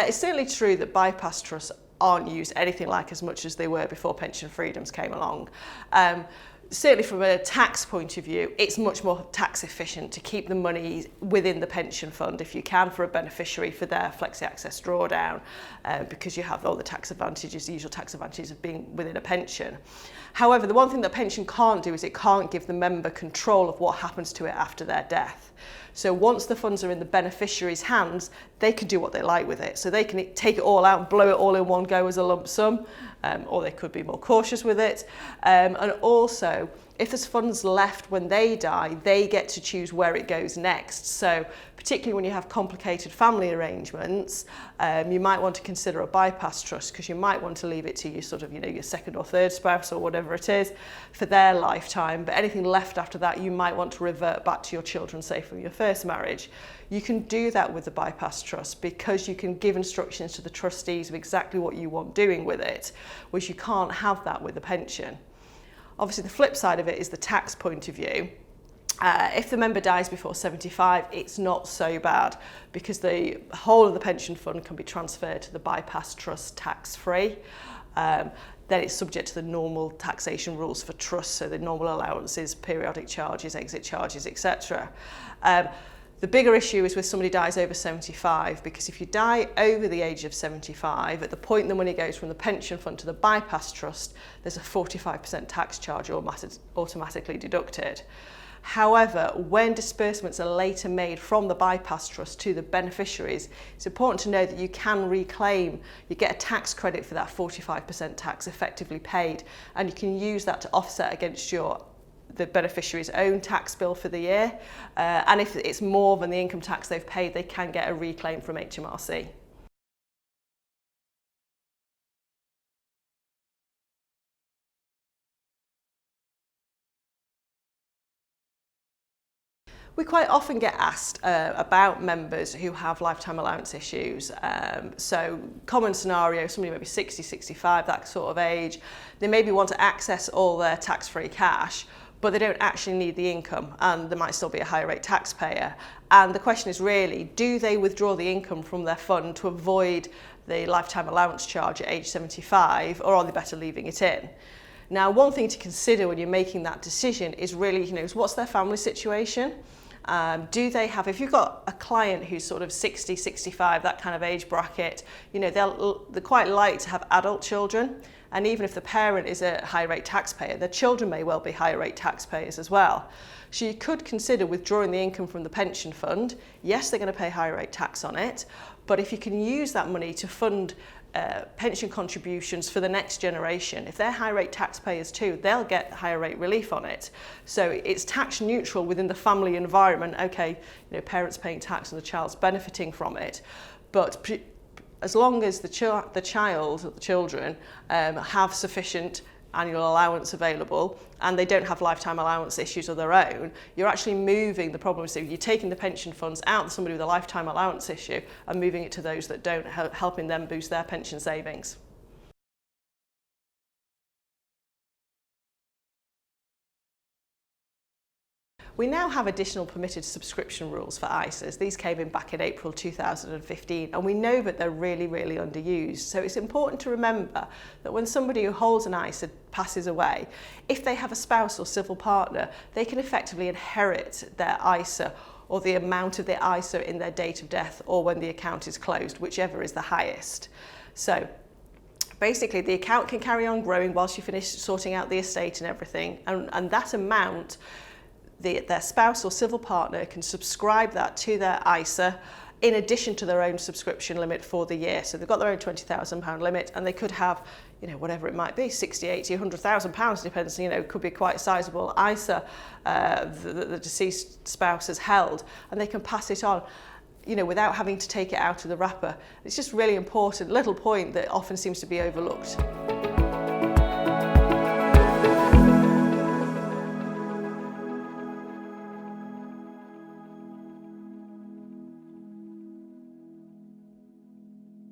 It's certainly true that bypass trusts aren't used anything like as much as they were before pension freedoms came along. Certainly from a tax point of view, it's much more tax efficient to keep the money within the pension fund if you can for a beneficiary for their flexi access drawdown, because you have all the tax advantages, the usual tax advantages of being within a pension. However, the one thing that pension can't do is it can't give the member control of what happens to it after their death. So once the funds are in the beneficiary's hands, they can do what they like with it. So they can take it all out and blow it all in one go as a lump sum, or they could be more cautious with it. And also, if there's funds left when they die, they get to choose where it goes next. So particularly when you have complicated family arrangements, you might want to consider a bypass trust, because you might want to leave it to your your second or third spouse or whatever it is for their lifetime. But anything left after that, you might want to revert back to your children, say from your first marriage. You can do that with the bypass trust because you can give instructions to the trustees of exactly what you want doing with it, which you can't have that with a pension. Obviously, the flip side of it is the tax point of view. If the member dies before 75, it's not so bad because the whole of the pension fund can be transferred to the bypass trust tax-free. Then it's subject to the normal taxation rules for trusts, so the normal allowances, periodic charges, exit charges, etc. The bigger issue is when somebody dies over 75, because if you die over the age of 75, at the point the money goes from the pension fund to the bypass trust, there's a 45% tax charge automatically deducted. However, when disbursements are later made from the bypass trust to the beneficiaries, it's important to know that you can reclaim, you get a tax credit for that 45% tax effectively paid, and you can use that to offset against the beneficiary's own tax bill for the year. And if it's more than the income tax they've paid, they can get a reclaim from HMRC. We quite often get asked about members who have lifetime allowance issues. So common scenario, somebody maybe 60, 65, that sort of age, they maybe want to access all their tax-free cash, but they don't actually need the income, and they might still be a higher rate taxpayer. And the question is really, do they withdraw the income from their fund to avoid the lifetime allowance charge at age 75, or are they better leaving it in? Now, one thing to consider when you're making that decision is really, what's their family situation? Do they have, if you've got a client who's sort of 60, 65, that kind of age bracket, they're quite likely to have adult children. And even if the parent is a high rate taxpayer, their children may well be higher rate taxpayers as well. So you could consider withdrawing the income from the pension fund. Yes, they're going to pay higher rate tax on it, but if you can use that money to fund pension contributions for the next generation, if they're high rate taxpayers too, they'll get higher rate relief on it. So it's tax neutral within the family environment. Okay, parents paying tax and the child's benefiting from it, but as long as the children have sufficient annual allowance available and they don't have lifetime allowance issues of their own, you're actually moving the problem. So you're taking the pension funds out of somebody with a lifetime allowance issue and moving it to those that don't, helping them boost their pension savings. We now have additional permitted subscription rules for ISAs. These came in back in April 2015, and we know that they're really, really underused. So it's important to remember that when somebody who holds an ISA passes away, if they have a spouse or civil partner, they can effectively inherit their ISA or the amount of their ISA in their date of death or when the account is closed, whichever is the highest. So basically, the account can carry on growing whilst you finish sorting out the estate and everything, and that amount, their spouse or civil partner can subscribe that to their ISA in addition to their own subscription limit for the year. So they've got their own £20,000 limit, and they could have, whatever it might be, 60, 80, £100,000, depends, could be quite a sizable ISA the deceased spouse has held, and they can pass it on, without having to take it out of the wrapper. It's just really important, little point that often seems to be overlooked.